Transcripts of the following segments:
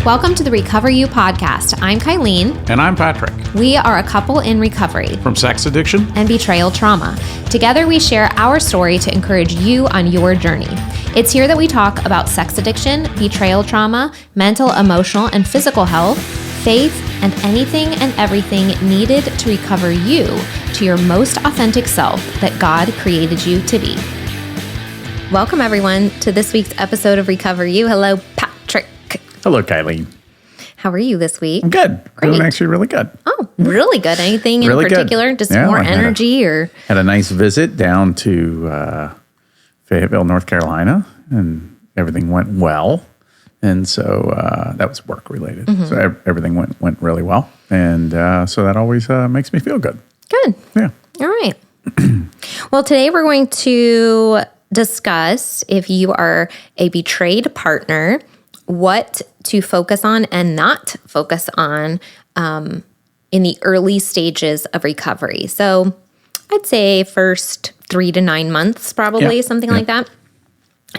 Welcome to the Recover You podcast. I'm Kylene. And I'm Patrick. We are a couple in recovery from sex addiction and betrayal trauma. Together, we share our story to encourage you on your journey. It's here that we talk about sex addiction, betrayal trauma, mental, emotional, and physical health, faith, and anything and everything needed to recover you to your most authentic self that God created you to be. Welcome, everyone, to this week's episode of Recover You. Hello, Patrick. Hello, Kylene. How are you this week? I'm good. Great. Doing actually really good. Oh, really good. Anything really in particular? Good. Just more energy or? Had a nice visit down to Fayetteville, North Carolina, and everything went well. And so that was work related. Mm-hmm. So everything went really well. And so that always makes me feel good. Good. Yeah. All right. Well, today we're going to discuss if you are a betrayed partner, what to focus on and not focus on in the early stages of recovery. So I'd say first 3 to 9 months, probably, something like that.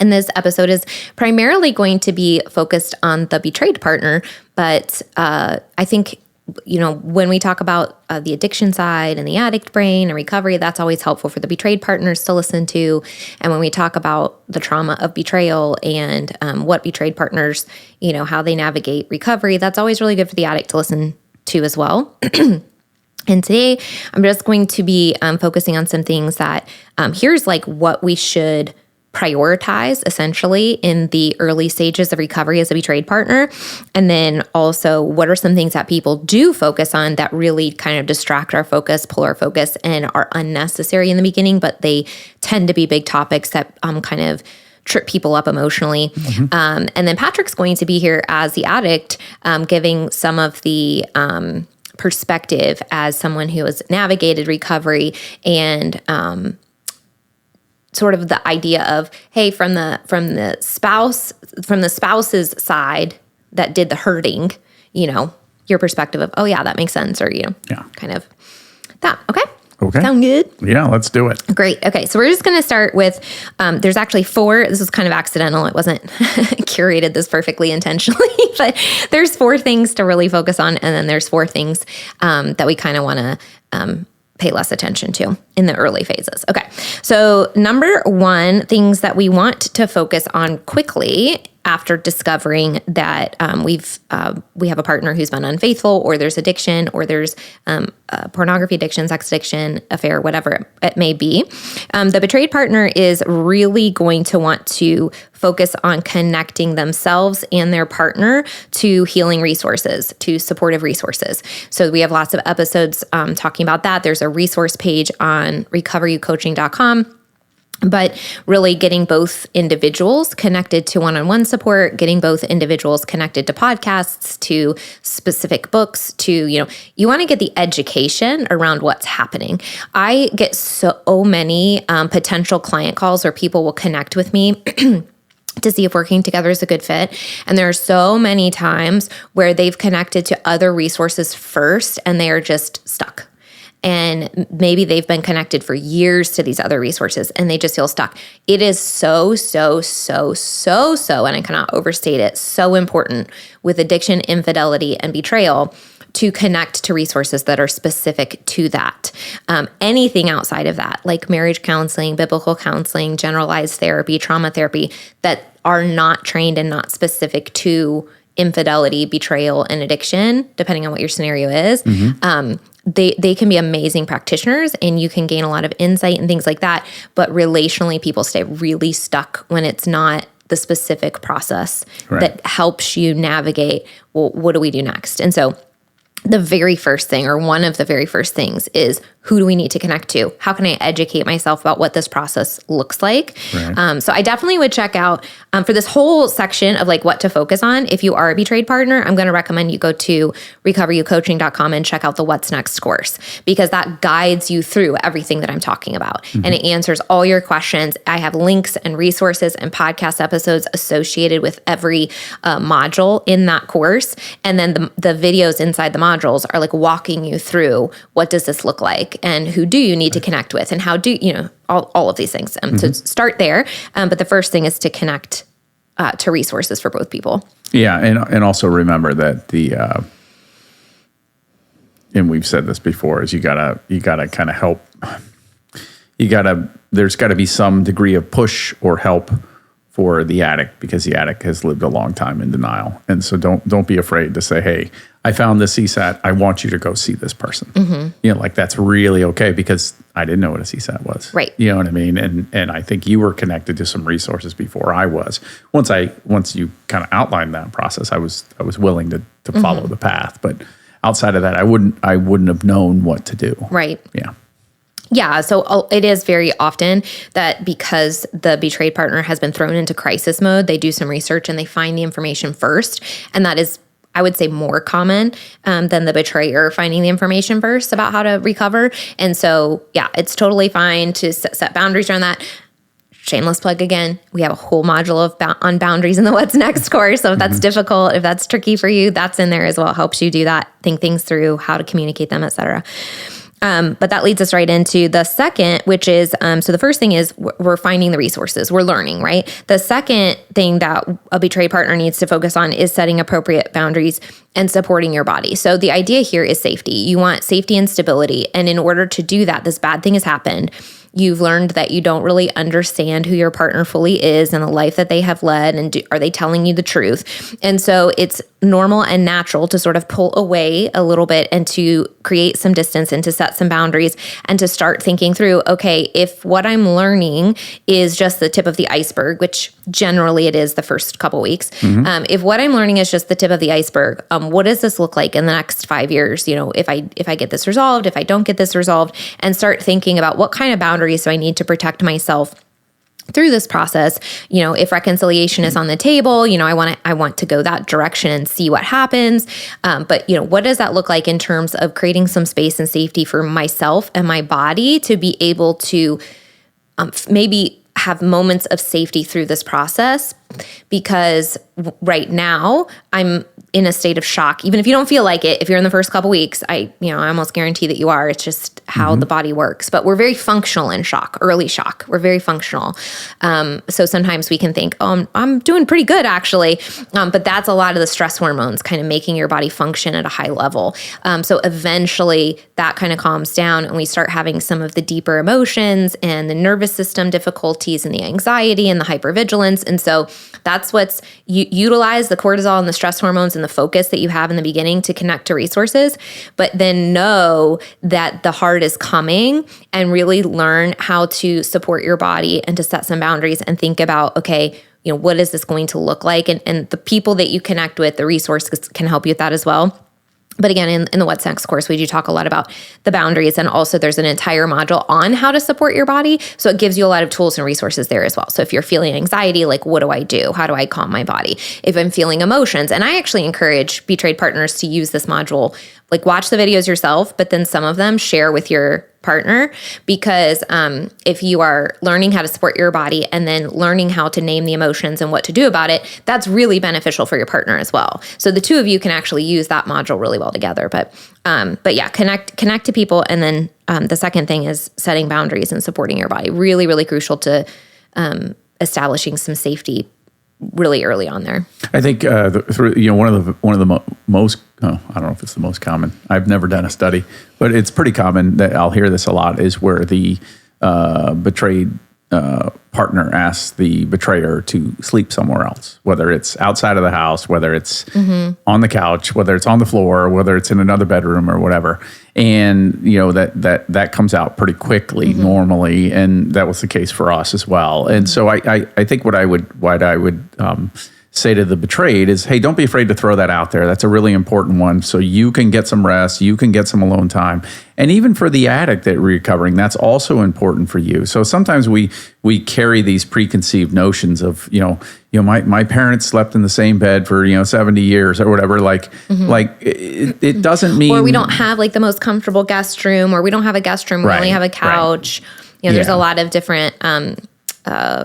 And this episode is primarily going to be focused on the betrayed partner, but I think, you know, when we talk about the addiction side and the addict brain and recovery, that's always helpful for the betrayed partners to listen to. And when we talk about the trauma of betrayal and what betrayed partners, you know, how they navigate recovery, that's always really good for the addict to listen to as well. And today I'm just going to be focusing on some things that here's like what we should prioritize essentially in the early stages of recovery as a betrayed partner. And then also what are some things that people do focus on that really kind of distract our focus, pull our focus, and are unnecessary in the beginning, but they tend to be big topics that kind of trip people up emotionally. Mm-hmm. And then Patrick's going to be here as the addict, giving some of the perspective as someone who has navigated recovery and sort of the idea of, hey, from the spouse's side that did the hurting, you know, your perspective of, oh yeah, that makes sense, or you know, kind of that. Okay. Sound good? Yeah, let's do it. Great. Okay, so we're just going to start with, there's actually 4, this was kind of accidental, it wasn't curated this perfectly intentionally, but there's 4 things to really focus on, and then there's 4 things that we kind of want to pay less attention to in the early phases. Okay, so number 1, things that we want to focus on quickly after discovering that we have a partner who's been unfaithful, or there's addiction, or there's pornography addiction, sex addiction, affair, whatever it may be. The betrayed partner is really going to want to focus on connecting themselves and their partner to healing resources, to supportive resources. So we have lots of episodes talking about that. There's a resource page on recoveryoucoaching.com. But really getting both individuals connected to one-on-one support, getting both individuals connected to podcasts, to specific books, to, you know, you want to get the education around what's happening. I get so many potential client calls where people will connect with me to see if working together is a good fit. And there are so many times where they've connected to other resources first and they are just stuck. And maybe they've been connected for years to these other resources and they just feel stuck. It is so, and I cannot overstate it, so important with addiction, infidelity, and betrayal to connect to resources that are specific to that. Anything outside of that, like marriage counseling, biblical counseling, generalized therapy, trauma therapy, that are not trained and not specific to infidelity, betrayal, and addiction, depending on what your scenario is, they can be amazing practitioners and you can gain a lot of insight and things like that. But relationally, people stay really stuck when it's not the specific process that helps you navigate, well, what do we do next? And so the very first thing, or one of the very first things, is who do we need to connect to? How can I educate myself about what this process looks like? Right. So I definitely would check out for this whole section of like what to focus on. If you are a betrayed partner, I'm going to recommend you go to recoveryoucoaching.com and check out the What's Next course, because that guides you through everything that I'm talking about. Mm-hmm. And it answers all your questions. I have links and resources and podcast episodes associated with every module in that course. And then the videos inside the modules are like walking you through what does this look like and who do you need to connect with and how do, you know, all of these things. So start there. But the first thing is to connect to resources for both people. Yeah, and also remember that and we've said this before, is you gotta kind of help. There's got to be some degree of push or help for the addict, because the addict has lived a long time in denial, and so don't be afraid to say, "Hey, I found this CSAT. I want you to go see this person." Like that's really okay, because I didn't know what a CSAT was. Right. You know what I mean? And I think you were connected to some resources before I was. Once you kind of outlined that process, I was willing to follow the path, but outside of that, I wouldn't have known what to do. Right. Yeah. Yeah, so it is very often that because the betrayed partner has been thrown into crisis mode, they do some research and they find the information first. And that is, I would say, more common than the betrayer finding the information first about how to recover. And so, yeah, it's totally fine to set boundaries around that. Shameless plug again, we have a whole module on boundaries in the What's Next course. So if that's difficult, if that's tricky for you, that's in there as well. It helps you do that, think things through, how to communicate them, et cetera. But that leads us right into the second, which is, so the first thing is we're finding the resources, we're learning, right? The second thing that a betrayed partner needs to focus on is setting appropriate boundaries and supporting your body. So the idea here is safety. You want safety and stability. And in order to do that, this bad thing has happened. You've learned that you don't really understand who your partner fully is and the life that they have led, and are they telling you the truth? And so it's normal and natural to sort of pull away a little bit and to create some distance and to set some boundaries and to start thinking through, okay, if what I'm learning is just the tip of the iceberg, which generally it is the first couple weeks, if what I'm learning is just the tip of the iceberg, what does this look like in the next 5 years? If I get this resolved, if I don't get this resolved, and start thinking about what kind of boundaries do I need to protect myself through this process. If reconciliation is on the table, I want to go that direction and see what happens. But what does that look like in terms of creating some space and safety for myself and my body to be able to maybe have moments of safety through this process? Because right now I'm in a state of shock. Even if you don't feel like it, if you're in the first couple weeks, I almost guarantee that you are. It's just how the body works. But we're very functional in shock, early shock. We're very functional. So sometimes we can think, oh, I'm doing pretty good actually. But that's a lot of the stress hormones kind of making your body function at a high level. So eventually that kind of calms down and we start having some of the deeper emotions and the nervous system difficulties and the anxiety and the hypervigilance. And so that's what's, you utilize the cortisol and the stress hormones and the focus that you have in the beginning to connect to resources, but then know that the heart is coming and really learn how to support your body and to set some boundaries and think about, okay, what is this going to look like? And the people that you connect with, the resources can help you with that as well. But again, in the What's Next course, we do talk a lot about the boundaries, and also there's an entire module on how to support your body. So it gives you a lot of tools and resources there as well. So if you're feeling anxiety, like what do I do? How do I calm my body? If I'm feeling emotions, and I actually encourage betrayed partners to use this module, like watch the videos yourself, but then some of them share with your partner, because if you are learning how to support your body and then learning how to name the emotions and what to do about it, that's really beneficial for your partner as well. So the two of you can actually use that module really well together. But yeah, connect to people. And then the second thing is setting boundaries and supporting your body. Really, really crucial to establishing some safety really early on there. I think one of the most I don't know if it's the most common. I've never done a study, but it's pretty common that I'll hear this a lot, is where the betrayed partner asks the betrayer to sleep somewhere else, whether it's outside of the house, whether it's on the couch, whether it's on the floor, whether it's in another bedroom or whatever. And that comes out pretty quickly normally, and that was the case for us as well. And so I think what I would say to the betrayed is, hey, don't be afraid to throw that out there. That's a really important one. So you can get some rest, you can get some alone time. And even for the addict that recovering, that's also important for you. So sometimes we carry these preconceived notions of, my parents slept in the same bed for, 70 years or whatever. Like it doesn't mean. Or we don't have like the most comfortable guest room, or we don't have a guest room, we only have a couch. Right. There's a lot of different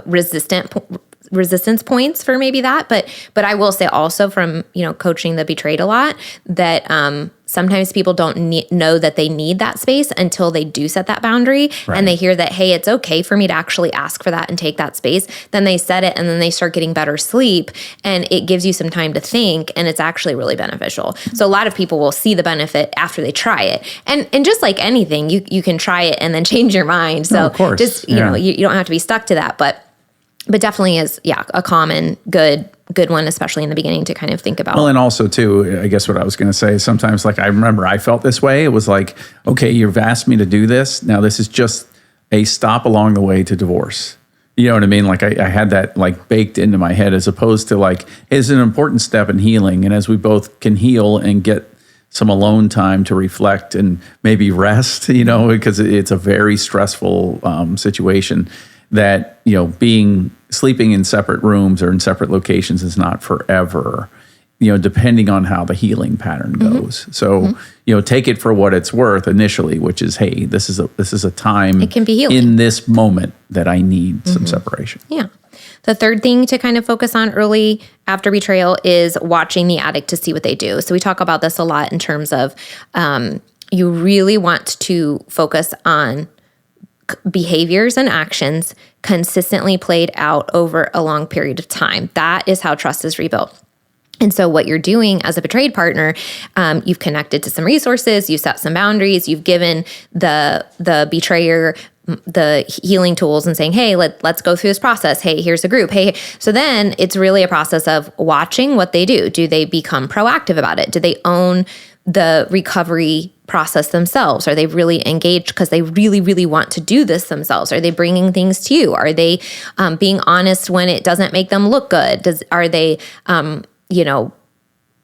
resistant resistance points for maybe that. But I will say also from, coaching the betrayed a lot that sometimes people don't know that they need that space until they do set that boundary and they hear that, hey, it's okay for me to actually ask for that and take that space. Then they set it and then they start getting better sleep and it gives you some time to think and it's actually really beneficial. So a lot of people will see the benefit after they try it. And just like anything, you can try it and then change your mind. So of course. Just, you don't have to be stuck to that. But definitely is, a common good one, especially in the beginning to kind of think about. Well, and also too, I guess what I was going to say, sometimes like I remember I felt this way. It was like, okay, you've asked me to do this. Now this is just a stop along the way to divorce. You know what I mean? Like I had that like baked into my head as opposed to like, it's an important step in healing. And as we both can heal and get some alone time to reflect and maybe rest, because it's a very stressful situation that, sleeping in separate rooms or in separate locations is not forever, depending on how the healing pattern goes. So, take it for what it's worth initially, which is, hey, this is a time it can be healing in this moment that I need some separation. Yeah. The third thing to kind of focus on early after betrayal is watching the addict to see what they do. So we talk about this a lot in terms of you really want to focus on behaviors and actions consistently played out over a long period of time. That is how trust is rebuilt. And so what you're doing as a betrayed partner, you've connected to some resources, you've set some boundaries, you've given the betrayer the healing tools and saying, hey, let's go through this process. Hey, here's a group. Hey, so then it's really a process of watching what they do. Do they become proactive about it? Do they own the recovery process themselves? Are they really engaged because they really, really want to do this themselves? Are they bringing things to you? Are they being honest when it doesn't make them look good? Are they, are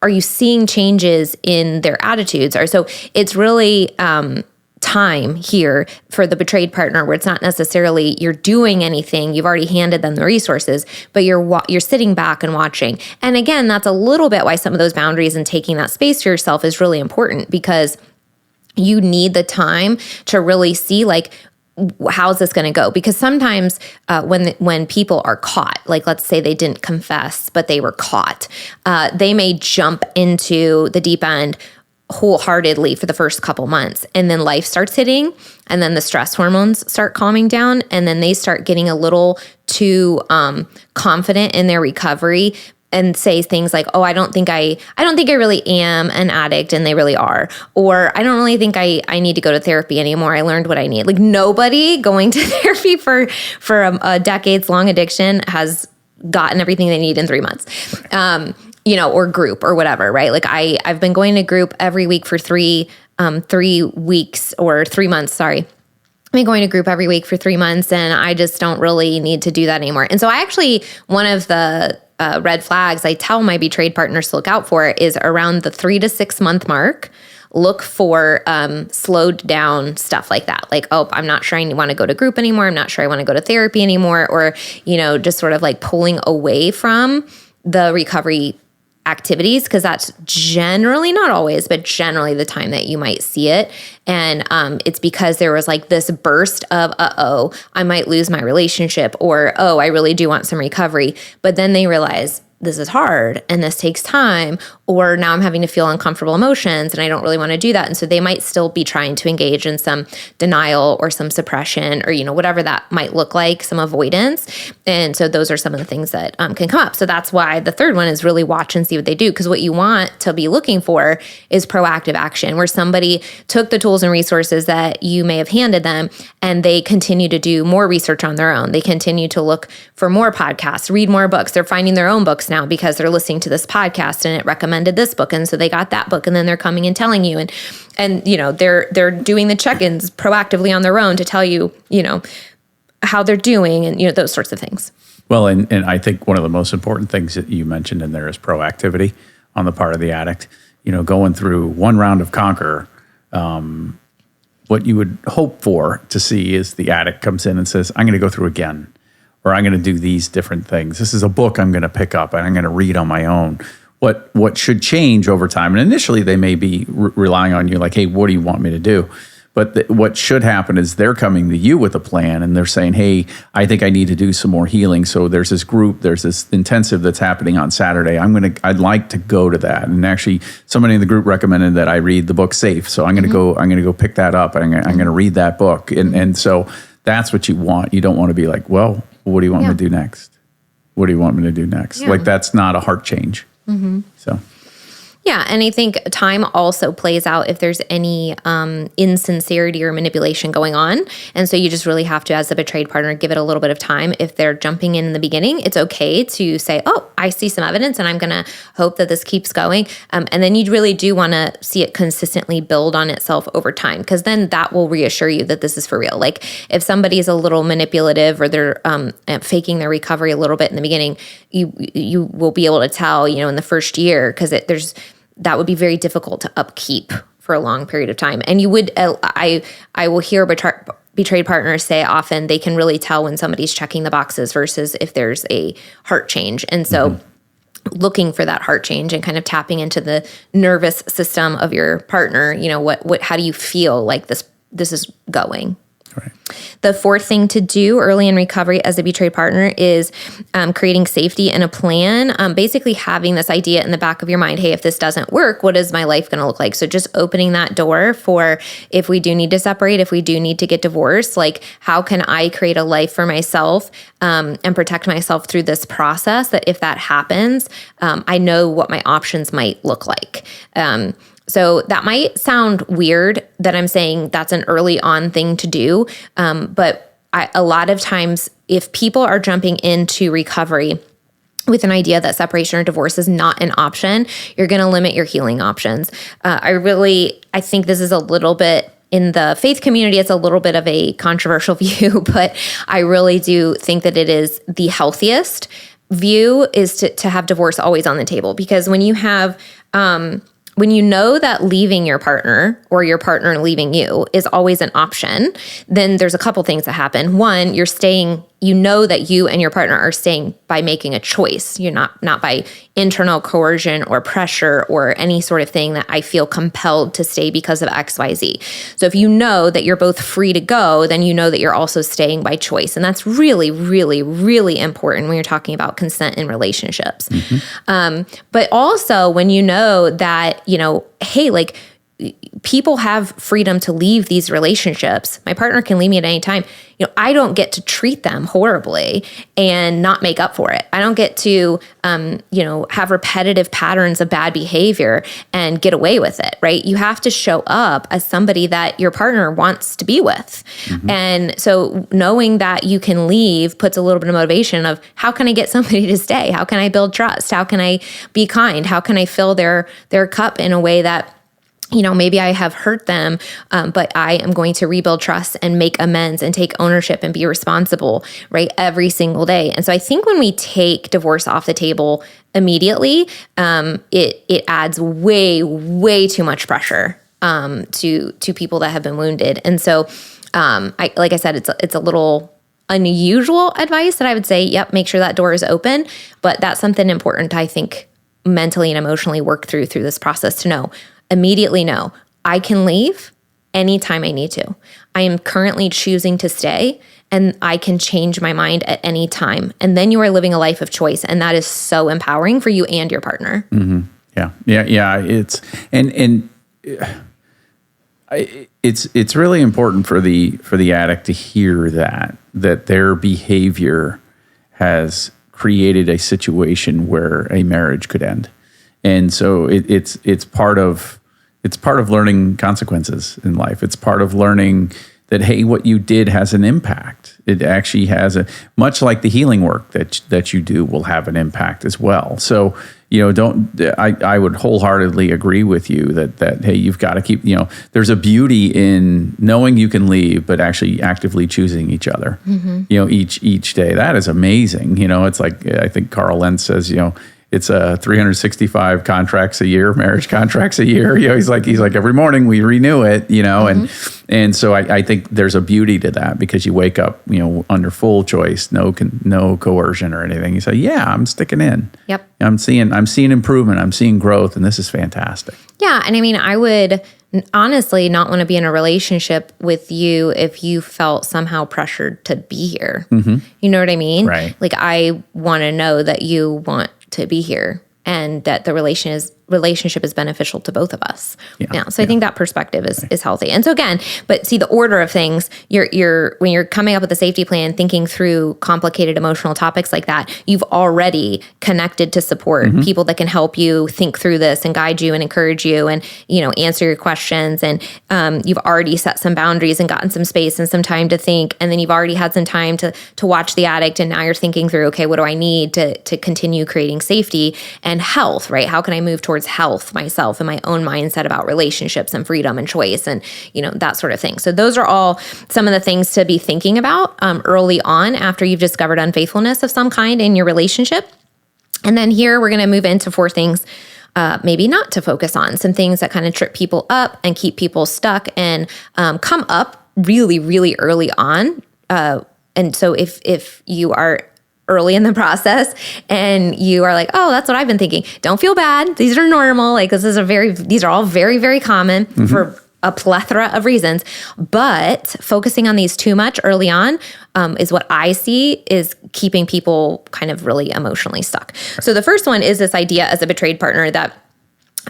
you seeing changes in their attitudes? Or so it's really time here for the betrayed partner where it's not necessarily you're doing anything, you've already handed them the resources, but you're sitting back and watching. And again, that's a little bit why some of those boundaries and taking that space for yourself is really important, because you need the time to really see like, how's this going to go? Because sometimes when people are caught, like let's say they didn't confess, but they were caught, they may jump into the deep end wholeheartedly for the first couple months, and then life starts hitting, and then the stress hormones start calming down, and then they start getting a little too confident in their recovery and say things like, oh, I don't think I really am an addict, and they really are. Or I don't really think I need to go to therapy anymore. I learned what I need. Like nobody going to therapy for a decades-long addiction has gotten everything they need in 3 months. Or group or whatever, right? Like I've been going to group every week for 3 weeks or 3 months, sorry. I've been going to group every week for 3 months, and I just don't really need to do that anymore. And so one of the red flags I tell my betrayed partners to look out for is around the 3 to 6 month mark. Look for slowed down stuff like that. Like, oh, I'm not sure I want to go to group anymore. I'm not sure I want to go to therapy anymore. Or, just sort of like pulling away from the recovery activities, because that's generally, not always, but generally the time that you might see it. And it's because there was like this burst of, I might lose my relationship, or, I really do want some recovery. But then they realize this is hard and this takes time, or now I'm having to feel uncomfortable emotions and I don't really want to do that. And so they might still be trying to engage in some denial or some suppression or, whatever that might look like, some avoidance. And so those are some of the things that can come up. So that's why the third one is really watch and see what they do. Because what you want to be looking for is proactive action, where somebody took the tools and resources that you may have handed them and they continue to do more research on their own. They continue to look for more podcasts, read more books. They're finding their own books now because they're listening to this podcast and it recommended this book, and so they got that book, and then they're coming and telling you, and they're doing the check-ins proactively on their own to tell you how they're doing, and those sorts of things. Well, and I think one of the most important things that you mentioned in there is proactivity on the part of the addict. Going through one round of Conquer, what you would hope for to see is the addict comes in and says, I'm going to go through again, or I'm going to do these different things. This is a book I'm going to pick up and I'm going to read on my own. What should change over time? And initially they may be relying on you like, hey, what do you want me to do? But what should happen is they're coming to you with a plan and they're saying, hey, I think I need to do some more healing. So there's this group, there's this intensive that's happening on Saturday. I'd like to go to that. And actually somebody in the group recommended that I read the book Safe. So I'm going to go pick that up and I'm going to read that book. And so that's what you want. You don't want to be like, well, what do you want me to do next? What do you want me to do next? Yeah. Like, that's not a heart change. So. Yeah, and I think time also plays out if there's any insincerity or manipulation going on. And so you just really have to, as a betrayed partner, give it a little bit of time. If they're jumping in the beginning, it's okay to say, oh, I see some evidence and I'm going to hope that this keeps going. And then you really do want to see it consistently build on itself over time, because then that will reassure you that this is for real. Like if somebody is a little manipulative or they're faking their recovery a little bit in the beginning, you will be able to tell, in the first year, because that would be very difficult to upkeep for a long period of time. And you would, I will hear betrayed partners say often they can really tell when somebody's checking the boxes versus if there's a heart change. And so looking for that heart change and kind of tapping into the nervous system of your partner, how do you feel like this is going? Right. The fourth thing to do early in recovery as a betrayed partner is creating safety and a plan. Basically having this idea in the back of your mind, hey, if this doesn't work, what is my life going to look like? So just opening that door for if we do need to separate, if we do need to get divorced, like how can I create a life for myself and protect myself through this process, that if that happens, I know what my options might look like. So that might sound weird that I'm saying that's an early on thing to do. But a lot of times if people are jumping into recovery with an idea that separation or divorce is not an option, you're going to limit your healing options. I think this is a little bit, in the faith community, it's a little bit of a controversial view, but I really do think that it is the healthiest view is to have divorce always on the table. Because when you have, when you know that leaving your partner or your partner leaving you is always an option, then there's a couple things that happen. One, you're staying, you know that you and your partner are staying by making a choice. You're not by internal coercion or pressure or any sort of thing that I feel compelled to stay because of XYZ. So if you know that you're both free to go, then you know that you're also staying by choice. And that's really, really, really important when you're talking about consent in relationships. But also when you know that, hey, like people have freedom to leave these relationships. My partner can leave me at any time. I don't get to treat them horribly and not make up for it. I don't get to, have repetitive patterns of bad behavior and get away with it, right? You have to show up as somebody that your partner wants to be with. And so knowing that you can leave puts a little bit of motivation of how can I get somebody to stay? How can I build trust? How can I be kind? How can I fill their cup in a way that maybe I have hurt them, but I am going to rebuild trust and make amends and take ownership and be responsible, right, every single day. And so I think when we take divorce off the table immediately, it adds way, way too much pressure to people that have been wounded. And so, like I said, it's a little unusual advice that I would say, yep, make sure that door is open. But that's something important, I think, mentally and emotionally work through this process to know. Immediately know, I can leave anytime I need to. I am currently choosing to stay and I can change my mind at any time. And then you are living a life of choice. And that is so empowering for you and your partner. Yeah. It's really important for the addict to hear that their behavior has created a situation where a marriage could end. And so it's part of learning consequences in life. It's part of learning that, hey, what you did has an impact. It actually has much like the healing work that you do will have an impact as well. So, I would wholeheartedly agree with you that hey, you've got to keep, there's a beauty in knowing you can leave, but actually actively choosing each other, each day. That is amazing. It's like, I think Carl Lentz says, it's 365 contracts a year, marriage contracts a year. He's like every morning we renew it, and so I think there's a beauty to that because you wake up, under full choice, no coercion or anything. You say, yeah, I'm sticking in. Yep. I'm seeing improvement. I'm seeing growth, and this is fantastic. Yeah, and I mean, I would honestly not want to be in a relationship with you if you felt somehow pressured to be here. You know what I mean? Right. Like, I want to know that you want to be here and that the relationship is beneficial to both of us. Yeah. So I think that perspective is healthy. And so again, but see the order of things, you're when you're coming up with a safety plan, thinking through complicated emotional topics like that, you've already connected to support people that can help you think through this and guide you and encourage you and, answer your questions. And you've already set some boundaries and gotten some space and some time to think. And then you've already had some time to watch the addict. And now you're thinking through, okay, what do I need to continue creating safety and health, right? How can I move towards health myself and my own mindset about relationships and freedom and choice and, that sort of thing. So those are all some of the things to be thinking about early on after you've discovered unfaithfulness of some kind in your relationship. And then here we're going to move into 4 things maybe not to focus on, some things that kind of trip people up and keep people stuck and come up really, really early on. And so if you are early in the process and you are like, oh, that's what I've been thinking, don't feel bad. These are normal. Like, these are all very, very common for a plethora of reasons. But focusing on these too much early on is what I see is keeping people kind of really emotionally stuck. So the first one is this idea as a betrayed partner that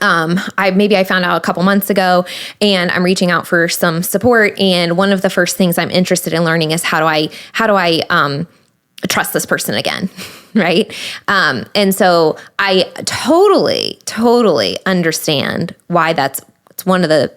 I found out a couple months ago, and I'm reaching out for some support. And one of the first things I'm interested in learning is how do I trust this person again, right? And so I totally understand why it's one of the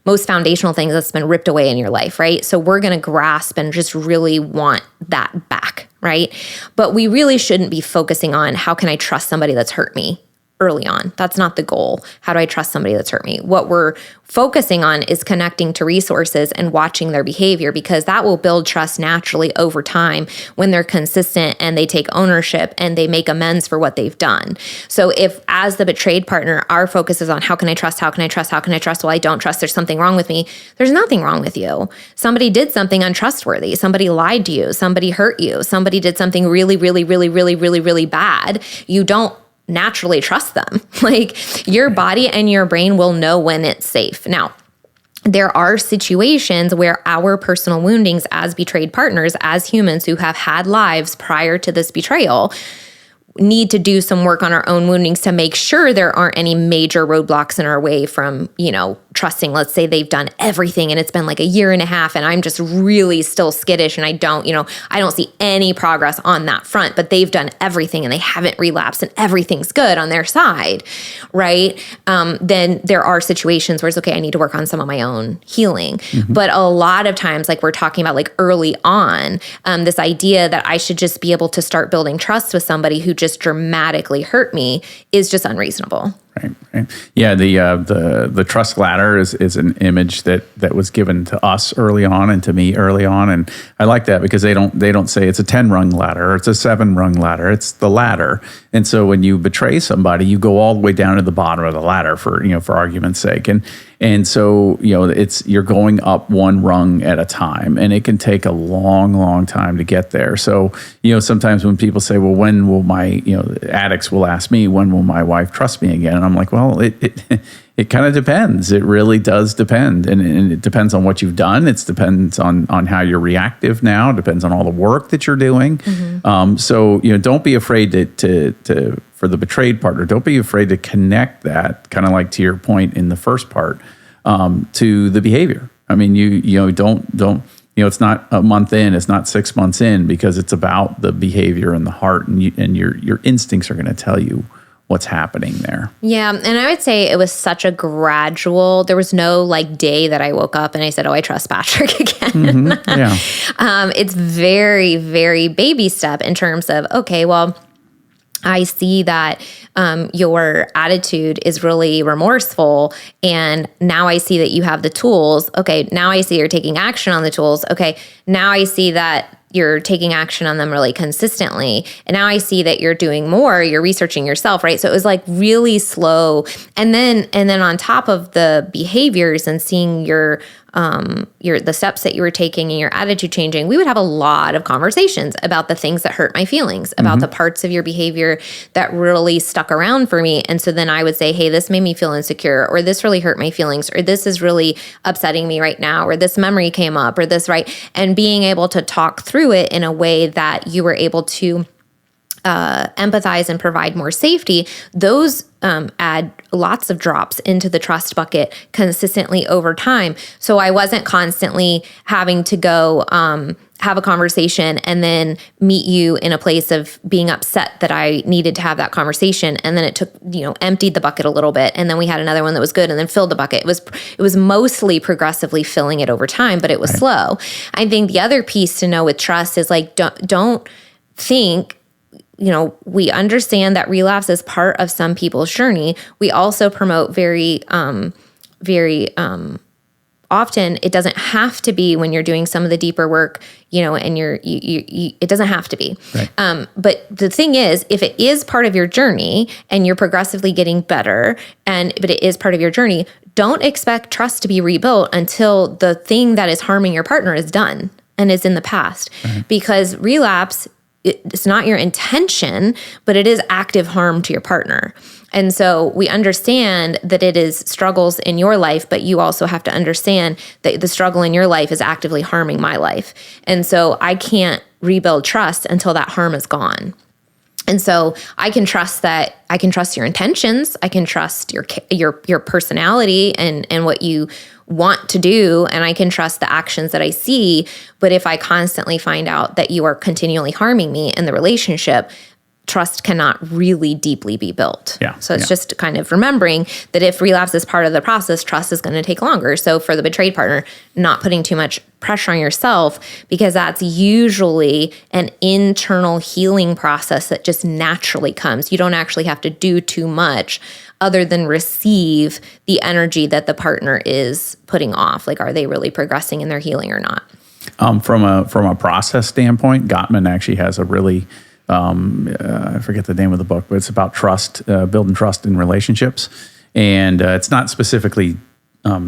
most foundational things that's been ripped away in your life, right? So we're going to grasp and just really want that back, right? But we really shouldn't be focusing on how can I trust somebody that's hurt me early on. That's not the goal. How do I trust somebody that's hurt me? What we're focusing on is connecting to resources and watching their behavior, because that will build trust naturally over time when they're consistent and they take ownership and they make amends for what they've done. So if as the betrayed partner, our focus is on how can I trust? Well, I don't trust. There's something wrong with me. There's nothing wrong with you. Somebody did something untrustworthy. Somebody lied to you. Somebody hurt you. Somebody did something really, really, really, really, really, really bad. You don't naturally trust them. Like, your body and your brain will know when it's safe. Now, there are situations where our personal woundings as betrayed partners, as humans who have had lives prior to this betrayal, need to do some work on our own woundings to make sure there aren't any major roadblocks in our way from, trusting. Let's say they've done everything and it's been like a year and a half and I'm just really still skittish and I don't see any progress on that front, but they've done everything and they haven't relapsed and everything's good on their side, right? Then there are situations where it's okay, I need to work on some of my own healing. But a lot of times, like we're talking about like early on, this idea that I should just be able to start building trust with somebody who just dramatically hurt me is just unreasonable. Right. Yeah, the trust ladder is an image that was given to us early on and to me early on, and I like that because they don't say it's a 10-rung ladder or it's a 7-rung ladder. It's the ladder, and so when you betray somebody, you go all the way down to the bottom of the ladder for argument's sake, and so you're going up one rung at a time, and it can take a long time to get there. So sometimes when people say, well, when will my addicts will ask me, when will my wife trust me again? And I'm like, well, it kind of depends. It really does depend. And it depends on what you've done. It depends on how you're reactive now. It depends on all the work that you're doing. So, don't be afraid to for the betrayed partner, don't be afraid to connect that, kind of like to your point in the first part, to the behavior. I mean, don't it's not a month in, it's not 6 months in, because it's about the behavior and the heart, and your instincts are going to tell you what's happening there. Yeah. And I would say it was such a gradual, there was no like day that I woke up and I said, oh, I trust Patrick again. Yeah. It's very, very baby step in terms of, okay, well, I see that your attitude is really remorseful, and now I see that you have the tools. Okay, now I see you're taking action on the tools. Okay, now I see that you're taking action on them really consistently. And now I see that you're doing more, you're researching yourself, right? So it was like really slow. And then on top of the behaviors and seeing your the steps that you were taking and your attitude changing, we would have a lot of conversations about the things that hurt my feelings, about the parts of your behavior that really stuck around for me. And so then I would say, hey, this made me feel insecure, or this really hurt my feelings, or this is really upsetting me right now, or this memory came up, or this, right? And being able to talk through it in a way that you were able to empathize and provide more safety, those add lots of drops into the trust bucket consistently over time. So I wasn't constantly having to go have a conversation and then meet you in a place of being upset that I needed to have that conversation. And then it took, emptied the bucket a little bit. And then we had another one that was good and then filled the bucket. It was mostly progressively filling it over time, but it was slow. I think the other piece to know with trust is like, don't think, we understand that relapse is part of some people's journey. We also promote very often, it doesn't have to be when you're doing some of the deeper work, and it doesn't have to be. Right. But the thing is, if it is part of your journey and you're progressively getting better, but it is part of your journey, don't expect trust to be rebuilt until the thing that is harming your partner is done and is in the past. Right. Because relapse, it's not your intention, but it is active harm to your partner. And so we understand that it is struggles in your life, but you also have to understand that the struggle in your life is actively harming my life. And so I can't rebuild trust until that harm is gone. And so I can trust your intentions. I can trust your personality and what you want to do, and I can trust the actions that I see. But if I constantly find out that you are continually harming me in the relationship, trust cannot really deeply be built. Yeah. So it's just kind of remembering that if relapse is part of the process, trust is going to take longer. So for the betrayed partner, not putting too much pressure on yourself, because that's usually an internal healing process that just naturally comes. You don't actually have to do too much other than receive the energy that the partner is putting off. Like, are they really progressing in their healing or not? From a process standpoint, Gottman actually has a really I forget the name of the book, but it's about trust, building trust in relationships. And it's not specifically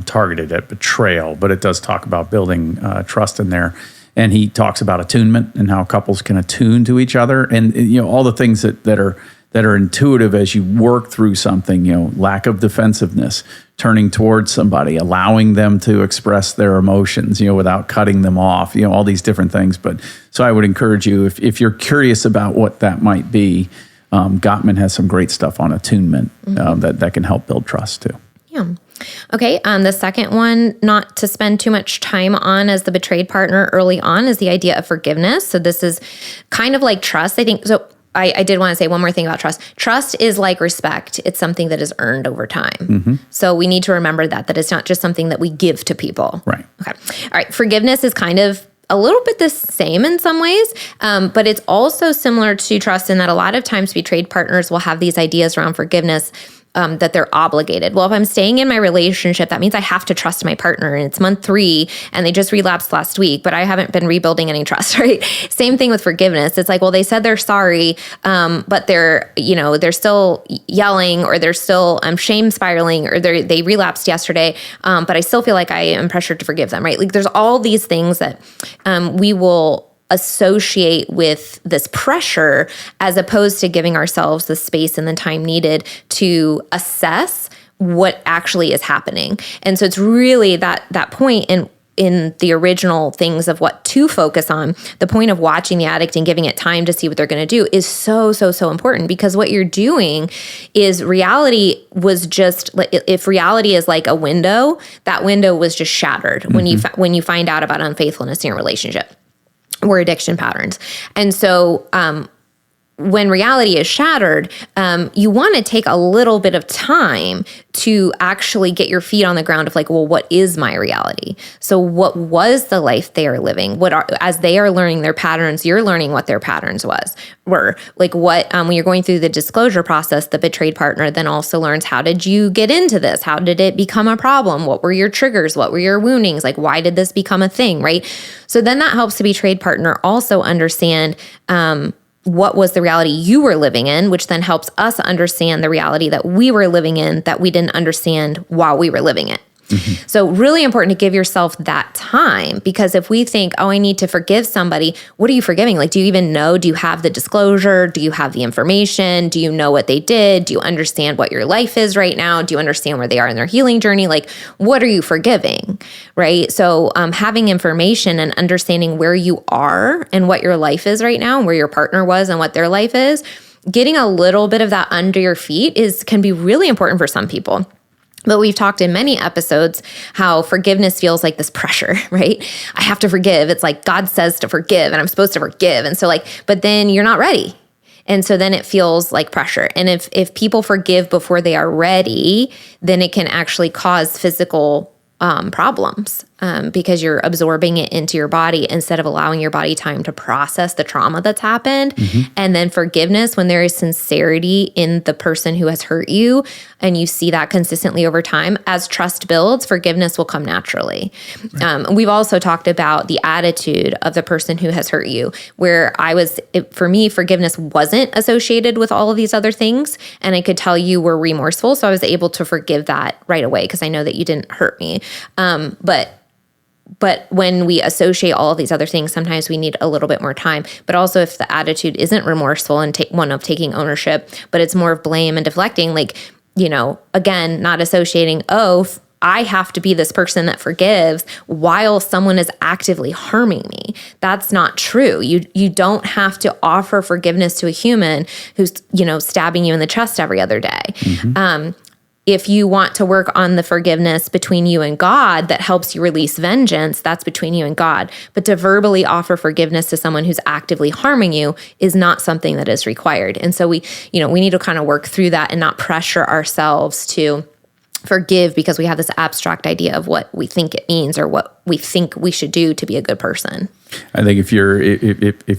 targeted at betrayal, but it does talk about building trust in there. And he talks about attunement and how couples can attune to each other, and all the things that are intuitive as you work through something. Lack of defensiveness, turning towards somebody, allowing them to express their emotions, without cutting them off. All these different things. But so I would encourage you, if you're curious about what that might be, Gottman has some great stuff on attunement that can help build trust too. Yeah. Okay. The second one, not to spend too much time on as the betrayed partner early on, is the idea of forgiveness. So this is kind of like trust, I think. So I did want to say one more thing about trust. Trust is like respect. It's something that is earned over time. Mm-hmm. So we need to remember that it's not just something that we give to people. Right. Okay. All right. Forgiveness is kind of a little bit the same in some ways, but it's also similar to trust in that a lot of times betrayed partners will have these ideas around forgiveness that they're obligated. Well, if I'm staying in my relationship, that means I have to trust my partner, and it's month 3 and they just relapsed last week, but I haven't been rebuilding any trust, right? Same thing with forgiveness. It's like, well, they said they're sorry, but they're still yelling, or they're still shame spiraling, or they relapsed yesterday, but I still feel like I am pressured to forgive them, right? Like there's all these things that we will associate with this pressure, as opposed to giving ourselves the space and the time needed to assess what actually is happening. And so it's really that point in the original things of what to focus on. The point of watching the addict and giving it time to see what they're going to do is so important, because what you're doing is reality was just, if reality is like a window, that window was just shattered when you find out about unfaithfulness in your relationship or addiction patterns. And so when reality is shattered, you want to take a little bit of time to actually get your feet on the ground of like, well, what is my reality? So what was the life they are living? As they are learning their patterns, you're learning what their patterns were. Like what, when you're going through the disclosure process, the betrayed partner then also learns, how did you get into this? How did it become a problem? What were your triggers? What were your woundings? Like, why did this become a thing, right? So then that helps the betrayed partner also understand, what was the reality you were living in, which then helps us understand the reality that we were living in that we didn't understand while we were living it. So really important to give yourself that time, because if we think, oh, I need to forgive somebody, what are you forgiving? Like, do you even know? Do you have the disclosure? Do you have the information? Do you know what they did? Do you understand what your life is right now? Do you understand where they are in their healing journey? Like, what are you forgiving, right? So having information and understanding where you are and what your life is right now, and where your partner was and what their life is, getting a little bit of that under your feet can be really important for some people. But we've talked in many episodes how forgiveness feels like this pressure, right? I have to forgive. It's like God says to forgive and I'm supposed to forgive. And so but then you're not ready. And so then it feels like pressure. And if people forgive before they are ready, then it can actually cause physical problems because you're absorbing it into your body instead of allowing your body time to process the trauma that's happened. And then forgiveness, when there is sincerity in the person who has hurt you, and you see that consistently over time, as trust builds, forgiveness will come naturally. Right. We've also talked about the attitude of the person who has hurt you, where for me, forgiveness wasn't associated with all of these other things. And I could tell you were remorseful. So I was able to forgive that right away because I know that you didn't hurt me. But when we associate all of these other things, sometimes we need a little bit more time. But also if the attitude isn't remorseful and one of taking ownership, but it's more of blame and deflecting, again, not associating, I have to be this person that forgives while someone is actively harming me. That's not true. You don't have to offer forgiveness to a human who's, stabbing you in the chest every other day. If you want to work on the forgiveness between you and God that helps you release vengeance, that's between you and God. But to verbally offer forgiveness to someone who's actively harming you is not something that is required. And so we need to kind of work through that and not pressure ourselves to forgive because we have this abstract idea of what we think it means or what we think we should do to be a good person. I think if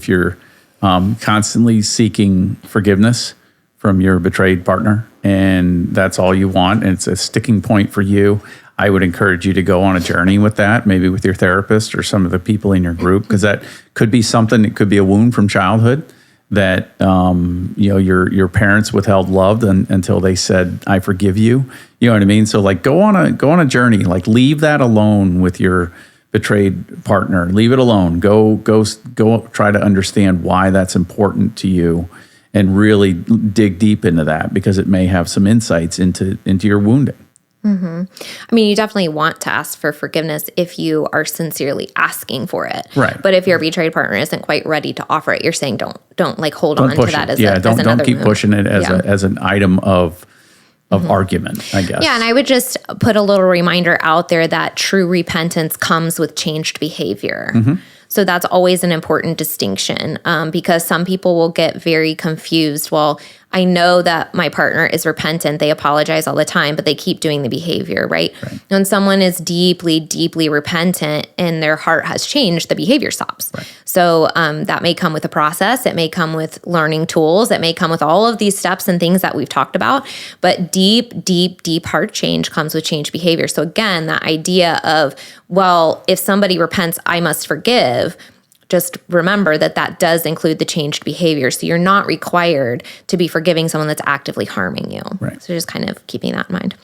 you're constantly seeking forgiveness from your betrayed partner, and that's all you want, and it's a sticking point for you, I would encourage you to go on a journey with that, maybe with your therapist or some of the people in your group, because that could be something. It could be a wound from childhood that your parents withheld love until they said, "I forgive you." You know what I mean? So go on a journey. Leave that alone with your betrayed partner. Leave it alone. Go try to understand why that's important to you. And really dig deep into that because it may have some insights into your wounding. I mean, you definitely want to ask for forgiveness if you are sincerely asking for it. Right. But if your betrayed partner isn't quite ready to offer it, you're saying don't hold on to that as don't keep move. pushing it as an item of argument, I guess. Yeah, and I would just put a little reminder out there that true repentance comes with changed behavior. So that's always an important distinction because some people will get very confused. Well, I know that my partner is repentant. They apologize all the time, but they keep doing the behavior, right? When someone is deeply, deeply repentant and their heart has changed, the behavior stops. Right. So that may come with a process. It may come with learning tools. It may come with all of these steps and things that we've talked about. But deep, deep, deep heart change comes with changed behavior. So again, that idea of, well, if somebody repents, I must forgive. Just remember that does include the changed behavior. So you're not required to be forgiving someone that's actively harming you. Right. So just kind of keeping that in mind.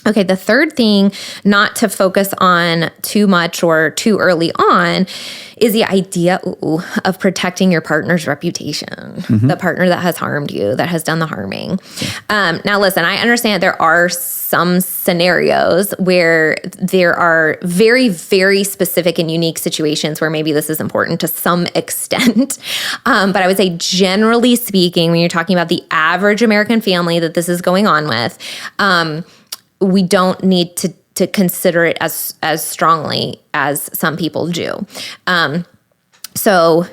Okay, the third thing not to focus on too much or too early on is the idea of protecting your partner's reputation, the partner that has harmed you, that has done the harming. Now, listen, I understand there are some scenarios where there are very, very specific and unique situations where maybe this is important to some extent. But I would say generally speaking, when you're talking about the average American family that this is going on with, we don't need to consider it as strongly as some people do. So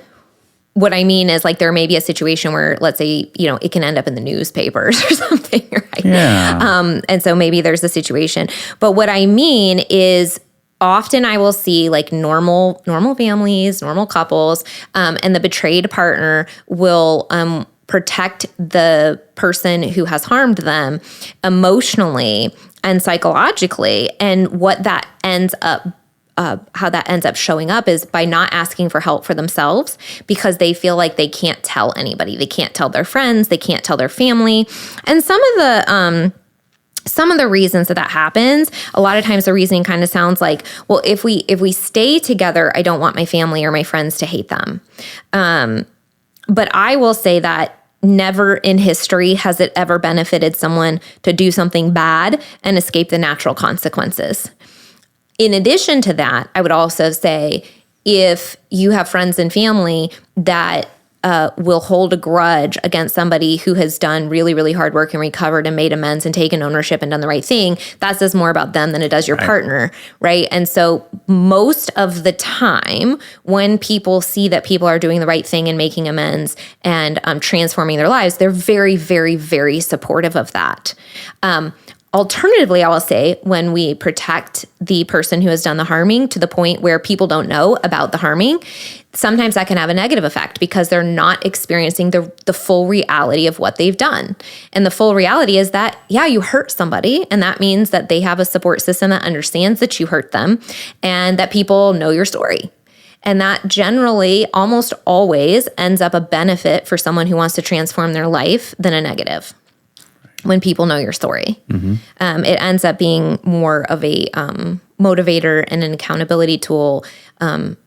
what I mean is there may be a situation where, let's say, it can end up in the newspapers or something, right? Yeah. And so maybe there's a situation. But what I mean is often I will see normal families, normal couples, and the betrayed partner will protect the person who has harmed them emotionally and psychologically. And what that ends up how that ends up showing up is by not asking for help for themselves because they feel like they can't tell anybody. They can't tell their friends. They can't tell their family. And some of some of the reasons that happens, a lot of times the reasoning kind of sounds like, well, if we stay together, I don't want my family or my friends to hate them. But I will say that never in history has it ever benefited someone to do something bad and escape the natural consequences. In addition to that, I would also say if you have friends and family that will hold a grudge against somebody who has done really, really hard work and recovered and made amends and taken ownership and done the right thing, that says more about them than it does your partner, right? And so most of the time when people see that people are doing the right thing and making amends and transforming their lives, they're very, very, very supportive of that. Alternatively, I will say when we protect the person who has done the harming to the point where people don't know about the harming, sometimes that can have a negative effect because they're not experiencing the full reality of what they've done. And the full reality is that, yeah, you hurt somebody, and that means that they have a support system that understands that you hurt them and that people know your story. And that generally almost always ends up a benefit for someone who wants to transform their life than a negative. When people know your story, it ends up being more of a motivator and an accountability tool than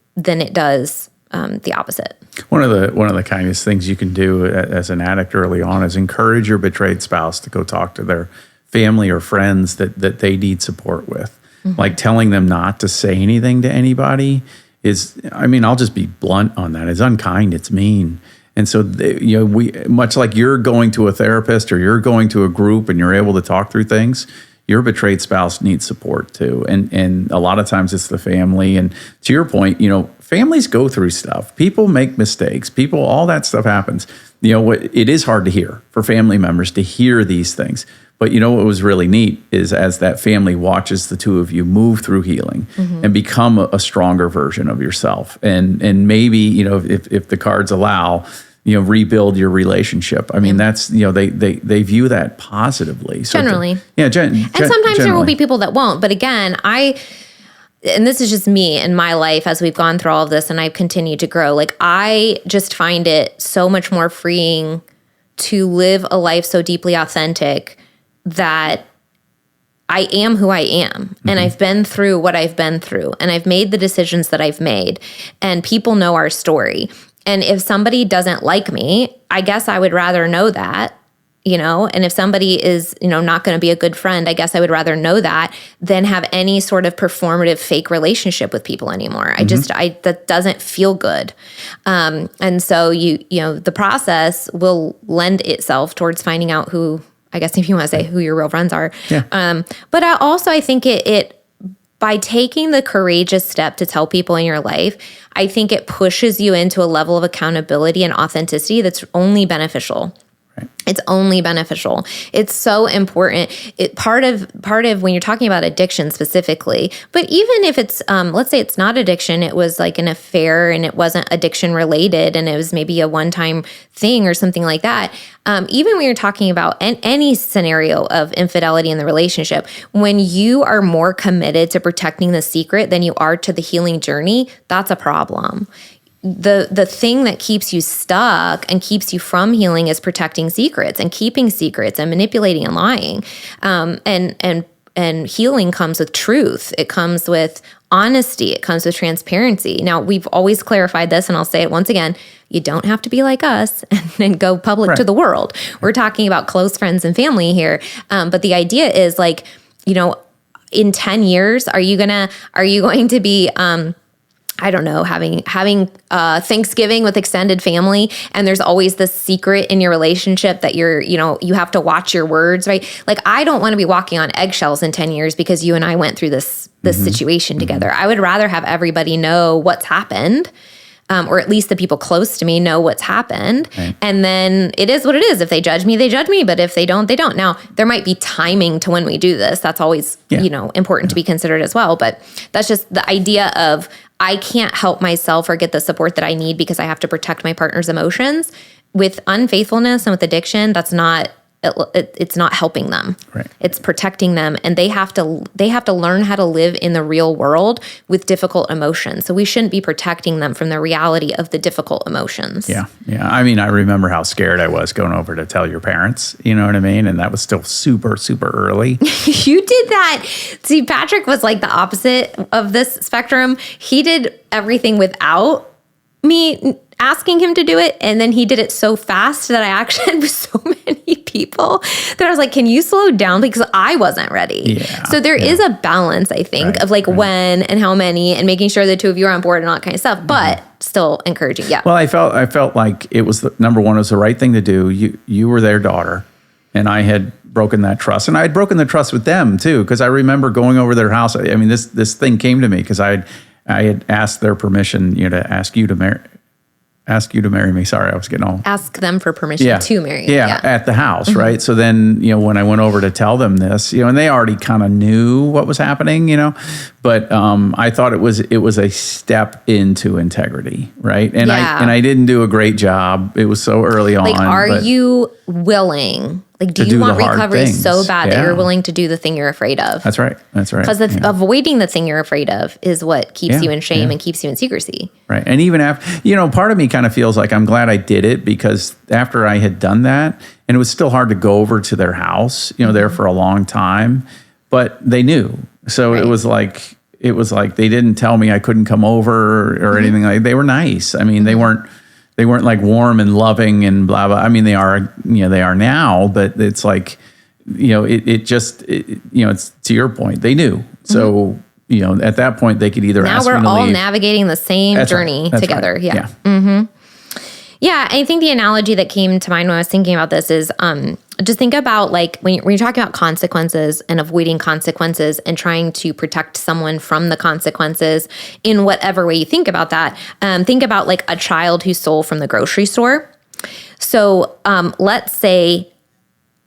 it does the opposite. One of the kindest things you can do as an addict early on is encourage your betrayed spouse to go talk to their family or friends that they need support with. Like telling them not to say anything to anybody is, I mean, I'll just be blunt on that. It's unkind. It's mean. And so, we much like you're going to a therapist or you're going to a group and you're able to talk through things, your betrayed spouse needs support too. And a lot of times it's the family. And to your point, families go through stuff. People make mistakes. All that stuff happens. It is hard to hear for family members to hear these things. But what was really neat is as that family watches the two of you move through healing and become a stronger version of yourself. And maybe, if the cards allow, rebuild your relationship. I mean, that's, they view that positively. So generally. And sometimes generally. There will be people that won't. But again, and this is just me in my life as we've gone through all of this and I've continued to grow. Like, I just find it so much more freeing to live a life so deeply authentic that I am who I am, and I've been through what I've been through, and I've made the decisions that I've made, and people know our story. And if somebody doesn't like me, I guess I would rather know that, and if somebody is, not going to be a good friend, I guess I would rather know that than have any sort of performative fake relationship with people anymore. That doesn't feel good. And so the process will lend itself towards finding out who, I guess if you want to say who your real friends are. Yeah. But I think it by taking the courageous step to tell people in your life, I think it pushes you into a level of accountability and authenticity that's only beneficial. Right. It's only beneficial. It's so important. Part of when you're talking about addiction specifically, but even if it's, let's say it's not addiction, it was like an affair and it wasn't addiction related and it was maybe a one-time thing or something like that. Even when you're talking about any scenario of infidelity in the relationship, when you are more committed to protecting the secret than you are to the healing journey, that's a problem. The thing that keeps you stuck and keeps you from healing is protecting secrets and keeping secrets and manipulating and lying. And healing comes with truth. It comes with honesty. It comes with transparency. Now, we've always clarified this, and I'll say it once again. You don't have to be like us and go public to the world. We're talking about close friends and family here. But the idea is like, in 10 years, are you going to be I don't know, having Thanksgiving with extended family, and there's always this secret in your relationship that you have to watch your words, right? Like, I don't want to be walking on eggshells in 10 years because you and I went through this situation together. I would rather have everybody know what's happened, or at least the people close to me know what's happened. Right. And then it is what it is. If they judge me, they judge me. But if they don't, they don't. Now, there might be timing to when we do this. That's always, important to be considered as well. But that's just the idea of, I can't help myself or get the support that I need because I have to protect my partner's emotions. With unfaithfulness and with addiction, that's not it's not helping them. Right. It's protecting them, and they have to learn how to live in the real world with difficult emotions. So we shouldn't be protecting them from the reality of the difficult emotions. Yeah. I mean, I remember how scared I was going over to tell your parents, you know what I mean? And that was still super, super early. You did that. See, Patrick was like the opposite of this spectrum. He did everything without me asking him to do it, and then he did it so fast that I actually had so many people that I was like, can you slow down, because I wasn't ready. So there is a balance, I think, of like when and how many, and making sure the two of you are on board and all that kind of stuff, but still encouraging. Well, I felt like it was number one, it was the right thing to do. You were their daughter, and I had broken that trust, and I had broken the trust with them too, because I remember going over their house. I mean, this thing came to me because I had asked their permission, to ask you to marry me. Sorry, I was getting all... Ask them for permission to marry you. Yeah, at the house, right? So then, when I went over to tell them this, and they already kind of knew what was happening, but I thought it was a step into integrity, right? And I didn't do a great job. It was so early on. Like, are you willing? Like, do you want recovery so bad that you're willing to do the thing you're afraid of? That's right. Because avoiding the thing you're afraid of is what keeps you in shame and keeps you in secrecy. Right. And even after, part of me kind of feels like I'm glad I did it, because after I had done that, and it was still hard to go over to their house, there for a long time, but they knew. So it was like they didn't tell me I couldn't come over or anything. Like, they were nice. I mean, they weren't like warm and loving and blah, blah. I mean, they are now, but it's like, it's to your point, they knew. So, at that point they could either ask me to leave. Now we're all navigating the same journey together. Right. Yeah. Yeah. I think the analogy that came to mind when I was thinking about this is, just think about, like, when you're talking about consequences and avoiding consequences and trying to protect someone from the consequences in whatever way you think about that. Think about like a child who stole from the grocery store. So let's say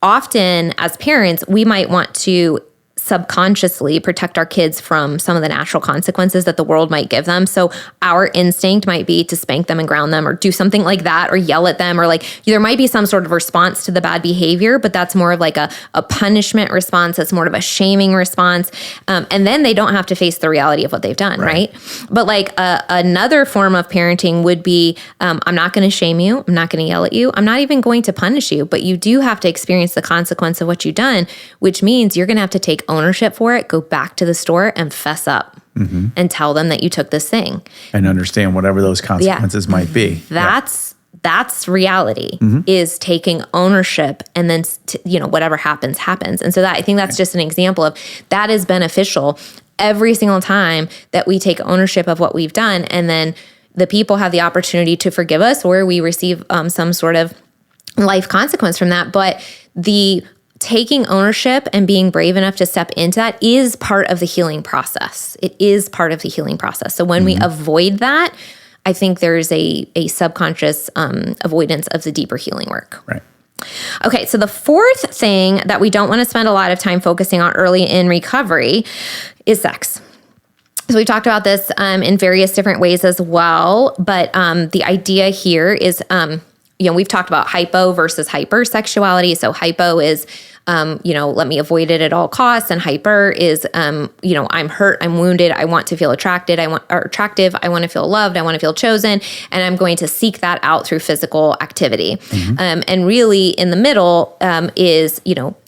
often as parents, we might want to subconsciously protect our kids from some of the natural consequences that the world might give them. So our instinct might be to spank them and ground them or do something like that, or yell at them, or like there might be some sort of response to the bad behavior, but that's more of like a punishment response. That's more of a shaming response. And then they don't have to face the reality of what they've done, right? But like another form of parenting would be, I'm not going to shame you. I'm not going to yell at you. I'm not even going to punish you, but you do have to experience the consequence of what you've done, which means you're going to have to take ownership for it, go back to the store and fess up and tell them that you took this thing. And understand whatever those consequences might be. That's reality, is taking ownership, and then, whatever happens. And so I think that's just an example of that is beneficial every single time that we take ownership of what we've done. And then the people have the opportunity to forgive us, or we receive some sort of life consequence from that. But the taking ownership and being brave enough to step into that is part of the healing process. It is part of the healing process. So when we avoid that, I think there's a subconscious avoidance of the deeper healing work. Right. Okay, so the fourth thing that we don't want to spend a lot of time focusing on early in recovery is sex. So we talked about this in various different ways as well, but the idea here is, we've talked about hypo versus hypersexuality. So hypo is, let me avoid it at all costs. And hyper is, I'm hurt, I'm wounded, I want to feel attractive, I want to feel loved, I want to feel chosen, and I'm going to seek that out through physical activity. And really in the middle is,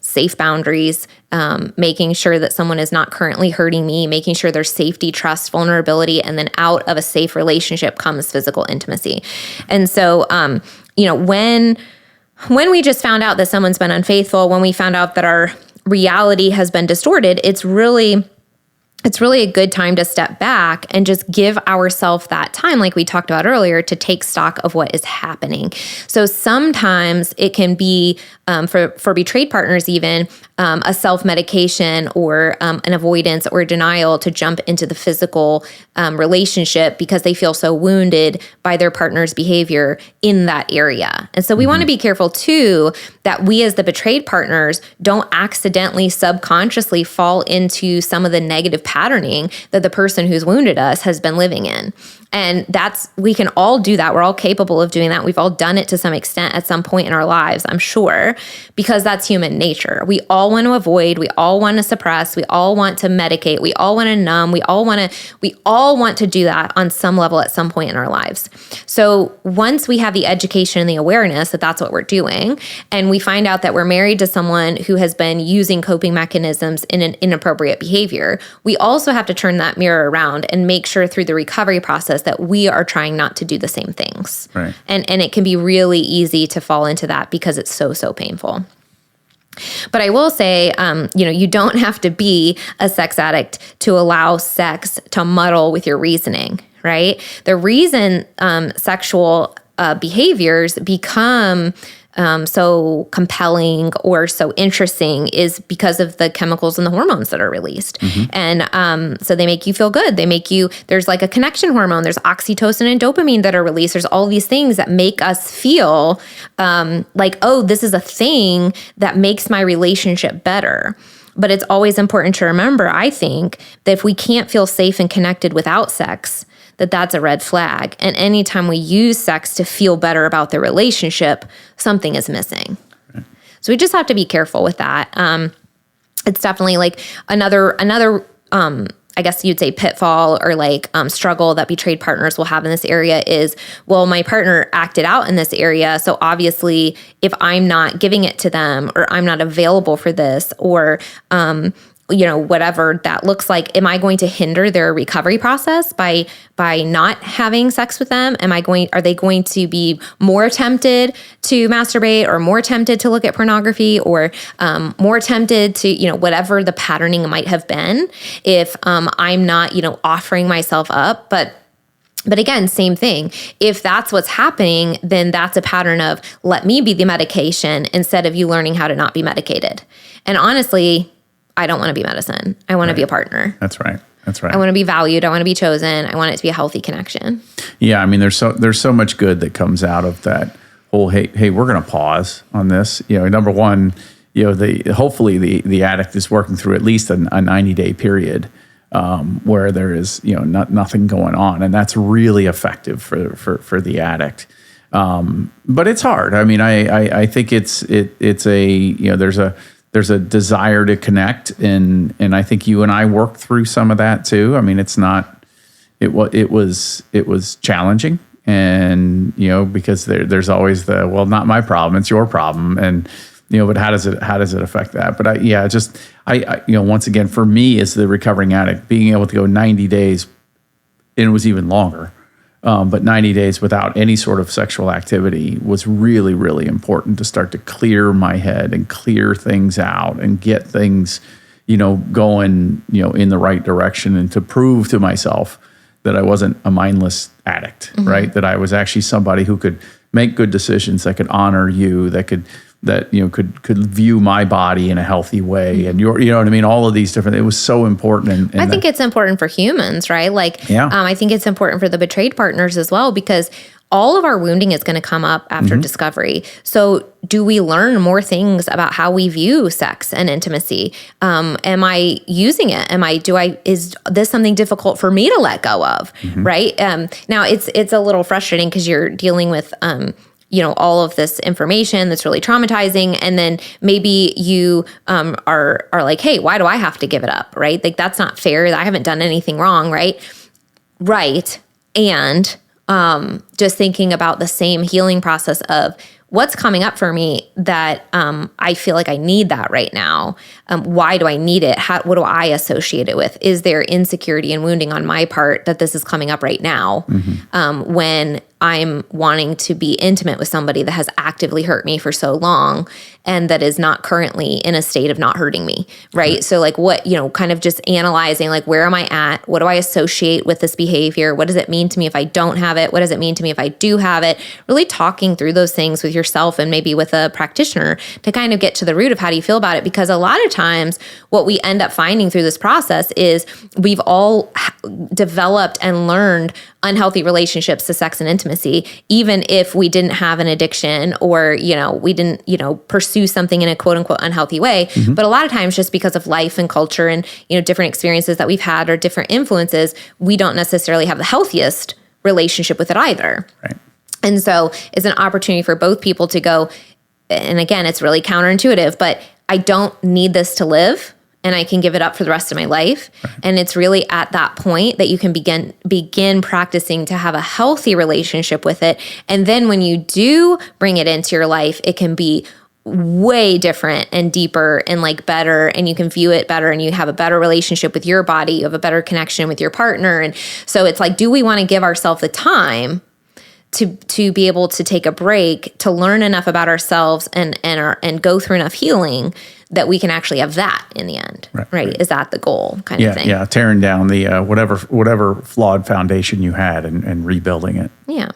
safe boundaries, making sure that someone is not currently hurting me, making sure there's safety, trust, vulnerability, and then out of a safe relationship comes physical intimacy. And so, when we just found out that someone's been unfaithful, when we found out that our reality has been distorted, it's really a good time to step back and just give ourselves that time, like we talked about earlier, to take stock of what is happening. So sometimes it can be, for betrayed partners even, a self-medication or an avoidance or denial to jump into the physical relationship because they feel so wounded by their partner's behavior in that area. And so we want to be careful too that we as the betrayed partners don't accidentally subconsciously fall into some of the negative patterning that the person who's wounded us has been living in. And we can all do that. We're all capable of doing that. We've all done it to some extent at some point in our lives, I'm sure, because that's human nature. We all want to avoid, we all want to suppress, we all want to medicate, we all want to numb, we all want to do that on some level at some point in our lives. So once we have the education and the awareness that that's what we're doing, and we find out that we're married to someone who has been using coping mechanisms in an inappropriate behavior, we also have to turn that mirror around and make sure through the recovery process that we are trying not to do the same things. Right. And it can be really easy to fall into that because it's so painful. But I will say, you don't have to be a sex addict to allow sex to muddle with your reasoning, right? The reason sexual behaviors become so compelling or so interesting is because of the chemicals and the hormones that are released. And so they make you feel good. There's like a connection hormone. There's oxytocin and dopamine that are released. There's all these things that make us feel like, oh, this is a thing that makes my relationship better. But it's always important to remember, I think, that if we can't feel safe and connected without sex, that's a red flag. And anytime we use sex to feel better about the relationship, something is missing. Right. So we just have to be careful with that. It's definitely like another I guess you'd say pitfall or struggle that betrayed partners will have in this area is, well, my partner acted out in this area. So obviously if I'm not giving it to them or I'm not available for this or, whatever that looks like, am I going to hinder their recovery process by not having sex with them? Are they going to be more tempted to masturbate or more tempted to look at pornography or more tempted to, whatever the patterning might have been if I'm not, offering myself up? But again, same thing. If that's what's happening, then that's a pattern of let me be the medication instead of you learning how to not be medicated. And honestly, I don't want to be medicine. I want to be a partner. That's right. I want to be valued. I want to be chosen. I want it to be a healthy connection. Yeah, I mean, there's so much good that comes out of that whole. Hey, we're going to pause on this. Number one, hopefully the addict is working through at least a 90-day period where there is nothing going on, and that's really effective for the addict. But it's hard. I mean, I think it's there's a desire to connect, and I think you and I worked through some of that too. I mean, it was challenging, and because there's always not my problem, it's your problem, and but how does it affect that? But I once again, for me as the recovering addict, being able to go 90 days, and it was even longer. But 90 days without any sort of sexual activity was really, really important to start to clear my head and clear things out and get things, going, in the right direction, and to prove to myself that I wasn't a mindless addict, right? That I was actually somebody who could make good decisions, that could honor you, that could view my body in a healthy way, and what I mean. All of these different. It was so important, and I think it's important for humans, right? I think it's important for the betrayed partners as well, because all of our wounding is going to come up after discovery. So, do we learn more things about how we view sex and intimacy? Am I using it? Is this something difficult for me to let go of? Right? Now, it's a little frustrating because you're dealing with all of this information that's really traumatizing. And then maybe you are like, hey, why do I have to give it up? Right? That's not fair. I haven't done anything wrong. Right. Right. And just thinking about the same healing process of what's coming up for me that I feel like I need that right now. Why do I need it? What do I associate it with? Is there insecurity and wounding on my part that this is coming up right now when I'm wanting to be intimate with somebody that has actively hurt me for so long and that is not currently in a state of not hurting me, right? So like what, kind of just analyzing like, where am I at? What do I associate with this behavior? What does it mean to me if I don't have it? What does it mean to me if I do have it? Really talking through those things with yourself and maybe with a practitioner to kind of get to the root of how do you feel about it? Because a lot of times what we end up finding through this process is we've all developed and learned unhealthy relationships to sex and intimacy, even if we didn't have an addiction or, we didn't, pursue something in a quote unquote unhealthy way. Mm-hmm. But a lot of times just because of life and culture and, different experiences that we've had or different influences, we don't necessarily have the healthiest relationship with it either. Right. And so it's an opportunity for both people to go, and again, it's really counterintuitive, but I don't need this to live. And I can give it up for the rest of my life. Right. And it's really at that point that you can begin practicing to have a healthy relationship with it. And then when you do bring it into your life, it can be way different and deeper and like better, and you can view it better, and you have a better relationship with your body, you have a better connection with your partner. And so it's like, do we want to give ourselves the time to be able to take a break, to learn enough about ourselves and go through enough healing that we can actually have that in the end, right? Is that the goal kind of thing? Yeah, tearing down the whatever flawed foundation you had and rebuilding it. Yeah.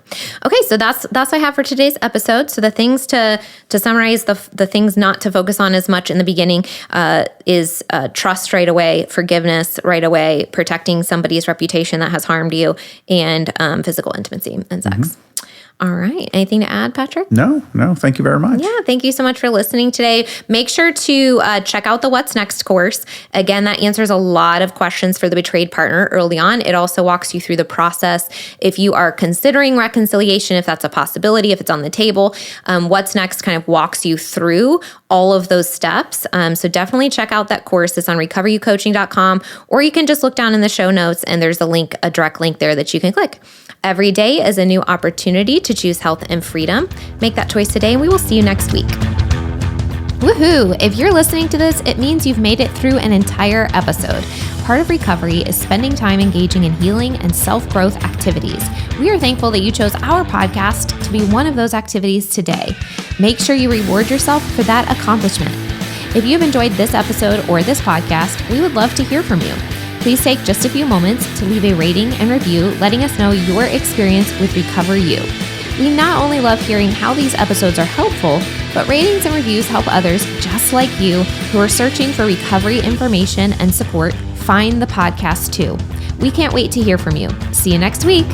Okay, so that's what I have for today's episode. So the things to summarize, the things not to focus on as much in the beginning is trust right away, forgiveness right away, protecting somebody's reputation that has harmed you, and physical intimacy and sex. Mm-hmm. All right. Anything to add, Patrick? No. Thank you very much. Yeah. Thank you so much for listening today. Make sure to check out the What's Next course. Again, that answers a lot of questions for the betrayed partner early on. It also walks you through the process. If you are considering reconciliation, if that's a possibility, if it's on the table, What's Next kind of walks you through all of those steps. So definitely check out that course. It's on recoveryoucoaching.com, or you can just look down in the show notes and there's a direct link there that you can click. Every day is a new opportunity to choose health and freedom. Make that choice today, and we will see you next week. Woohoo! If you're listening to this, it means you've made it through an entire episode. Part of recovery is spending time engaging in healing and self-growth activities. We are thankful that you chose our podcast to be one of those activities today. Make sure you reward yourself for that accomplishment. If you've enjoyed this episode or this podcast, we would love to hear from you. Please take just a few moments to leave a rating and review, letting us know your experience with Recover You. We not only love hearing how these episodes are helpful, but ratings and reviews help others just like you who are searching for recovery information and support find the podcast too. We can't wait to hear from you. See you next week.